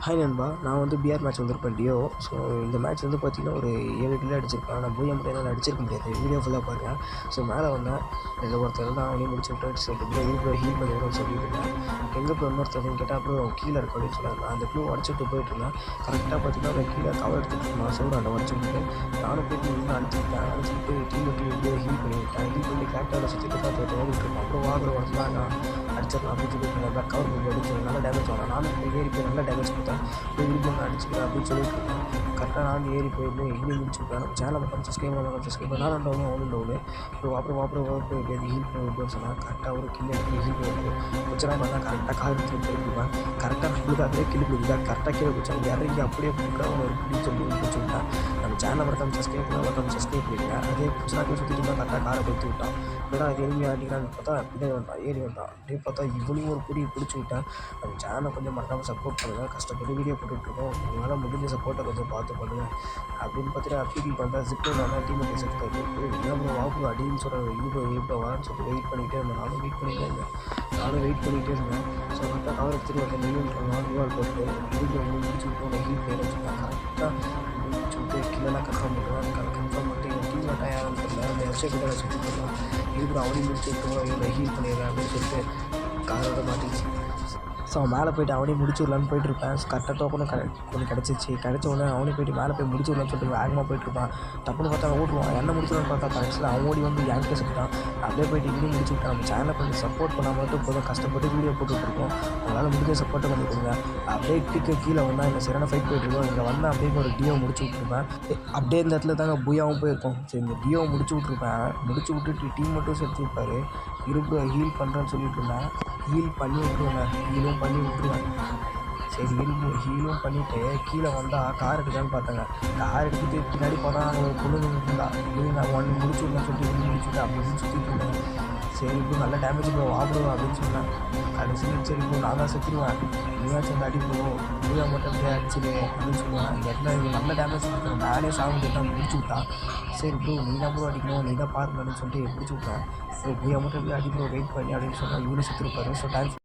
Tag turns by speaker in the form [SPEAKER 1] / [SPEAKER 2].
[SPEAKER 1] Hi நண்பா, நான் வந்து பிஆர் மேட்ச் வந்திருப்பேன் டியோ. ஸோ இந்த மேட்ச் வந்து பார்த்தீங்கன்னா ஒரு 7 கிலோ அடிச்சிருப்பேன். ஆனால் பூயா மட்டும் என்னால் அடிச்சிருக்க முடியாது. வீடியோ ஃபுல்லாக பாருங்கள். ஸோ மேலே வந்தேன். இதில் ஒருத்தர் தான் அவனையும் முடிச்சு விட்டு சரி ப்ரோ ப்ரோ ஹீல் பண்ணிடுறோம்னு சொல்லிட்டு இருந்தேன். எங்கே ப்ரோ இன்னொருத்தர் கேட்டால் அப்புறம் கீழே இருக்கு அப்படின்னு சொன்னாங்க. நான் அந்த க்ளூ உடச்சிட்டு போயிட்டு இருந்தேன். கரெக்டாக பார்த்தீங்கன்னா அந்த கீழே கவர் எடுத்துகிட்டு இருந்தான். சவுண்ட் அந்த உடச்சி விட்டு நானும் போயிட்டு நின்று அடிச்சுட்டு டீம் விட்டு எப்படியோ ஹீல் பண்ணிவிட்டேன். ஹீல் பண்ணி கேரக்டரில் சுற்றிட்டு பார்த்து ஓடிட்டு இருக்கேன். அப்புறம் வாங்குற வரத்துல நான் அடிச்சிடலாம் அப்படின்னு சொல்லிட்டு கவர் பண்ணி அடிச்சு நல்லா டேமேஜ் ஆகும். நானும் ஏறி போய் நல்லா டேமேஜ் கொடுத்தேன். நான் அடிச்சுக்கிறேன் அப்படின்னு சொல்லிட்டு இருக்கேன். கரெக்டாக நான் ஏறி போயிட்டு இங்கே முடிச்சுட்டேன். சேனலை மட்டும் சப்ஸ்கிரைப் நான் டவுனு அவனும் டவுனு. அப்புறம் எப்படியாவது ஹீல் பண்ணி சொன்னால் கரெக்டாக ஒரு கில்லு எடுத்து ஹீல் பண்ணி கொஞ்ச நேரம் பண்ணால் கரெக்டாக கால் எடுத்து போயிருப்பேன். கரெக்டாக நம்மளுக்காகவே கில்லு கொடுக்குறேன். கரெக்டாக கீழே குடிச்சாங்க இறங்கி அப்படியே கொடுக்க ஒரு பிடிச்சி சொல்லி பிடிச்சி விட்டான். நம்ம சேனலை மட்டும் சப்ஸ்கிரைப் பண்ணிடுங்க. அதே பிரச்சனை சுற்றிட்டு இருந்தால் கரெக்டாக காரை கொடுத்து விட்டான். ஏன்னா அது எளிமையாக அடிக்கிறான்னு பார்த்தா அப்படியே வந்தான் ஏறி வந்தான். அப்படியே பார்த்தா இவனையும் ஒரு பிடி பிடிச்சி விட்டேன். நம்ம சேனலை கொஞ்சம் மறக்காமல் சப்போர்ட் பண்ணுங்கள். கஷ்டப்பட்டு வீடியோ போட்டுட்ருக்கோம். உங்களால் முடிஞ்ச சப்போர்ட்டை கொஞ்சம் பார்த்து பண்ணுங்கள் அப்படின்னு பார்த்தீங்கன்னா அப்படி வந்தால் ஜிப்பில் வந்தால் டீம் செத்துக்காது. ஏன் வாக்கு அடின்னு சொல்கிற இப்போ வான்னு சொல்லிட்டு வெயிட் பண்ணிகிட்டே இருந்தேன். நானும் வெயிட் பண்ணிகிட்டே இருந்தேன். ஸோ கரெக்டாக கவர் எடுத்துகிட்டு வந்தேன். மில்லியன் வால் போட்டு வீடியோ முடிச்சு விட்டு ஹீட் பண்ணி வச்சுருக்கேன். கரெக்டாக முடிச்சு விட்டு கீழெல்லாம் கன்ஃபார்ம் பண்ணுவேன். கன்ஃபார்ம் பண்ணிட்டு என் டீமில் டயர்னு தெரியல அந்த வெப்சைட் கிட்ட சுற்றி போடுவேன். இதுக்கு அவனையும் முடிச்சு விட்டுருவோம் இவனை ஹீல் பண்ணிடுறேன் அப்படின்னு சொல்லிட்டு காரோட மாட்டிச்சு. ஸோ அவன் மேலே போய்ட்டு அவனையும் முடிச்சு விடலான்னு போயிட்டுருப்பேன். கரெக்டாக டோக்கனும் கொஞ்சம் கிடச்சிச்சு. கிடச்ச உடனே அவனையும் போய்ட்டு மேலே போய் முடிச்சு விடலான்னு சொல்லிட்டு வேகமாக போயிட்டுருப்பான். டப்புன்னு பார்த்தா ஓடுவான். என்ன முடிச்சுடலான்னு பார்த்தா கடைசியில் அவன் ஓடி வந்து என்கிட்ட செத்துட்டான். அப்படியே போய்ட்டு இங்கேயும் முடிச்சு விட்டான். நம்ம சேனலை கொஞ்சம் சப்போர்ட் பண்ணால் மட்டும் போதும். கஷ்டப்பட்டு வீடியோ போட்டுட்ருக்கோம். அவங்களால முடிஞ்ச சப்போர்ட்டை பண்ணி கொடுங்க. அப்படியே கீழே வந்தால் இந்த சரியான ஃபைட் போயிட்டுருக்கோம். இங்கே வந்தால் அப்படியே ஒரு டியோ முடிச்சு விட்ருப்பேன். அப்படியே இந்த இடத்துல தாங்க பூயாவும் போயிருக்கோம். சரி இந்த டியோ முடிச்சு விட்ருப்பேன். முடிச்சு விட்டுட்டு டீம் மட்டும் சேர்த்து விட்டார். இருப்பு ஹீல் பண்ணுறேன்னு சொல்லிட்டு இருந்தேன். ஹீல் பண்ணி விட்டுருவேன். ஹீலும் பண்ணி விட்டுருவேன். சரி ஹீலும் பண்ணிவிட்டு கீழே வந்தால் கார் எடுக்கலான்னு பார்த்தாங்க. கார் எடுத்துகிட்டு பின்னாடி பார்த்தா நாங்கள் ஒரு பொண்ணு இருந்தா நான் ஒன்று முடிச்சு விடலாம் சொல்லிட்டு முடிச்சுட்டு அப்படின்னு சுற்றிட்டு இருந்தேன். சரி இப்போ நல்ல டேமேஜ் ப்ரோ வாப்பிடுவோம் அப்படின்னு சொன்னேன். கடைசியில் சரி இப்போ நான் தான் செத்துருவேன். நீயாச்சும் அந்த அடிப்போம் பூயா மட்டும் அப்படியே அடிச்சிடு அப்படின்னு சொல்லுவேன். இந்த இடத்துல இது நல்ல டேமேஜ் கொடுத்துருவேன். மேலே சாப்பிட்டு தான் முடிச்சு விட்டான். சரி ப்ரோ நீ தான் ப்ரோ அடிக்கணும் நீ தான் பாருங்க அப்படின்னு சொல்லிட்டு முடிச்சு விட்டேன். ஸோ பூயா மட்டும் அப்படியே அடிப்போம் வெயிட் பண்ணி அப்படின்னு சொன்னால் இவனு செத்துருப்பாரு. So thanks.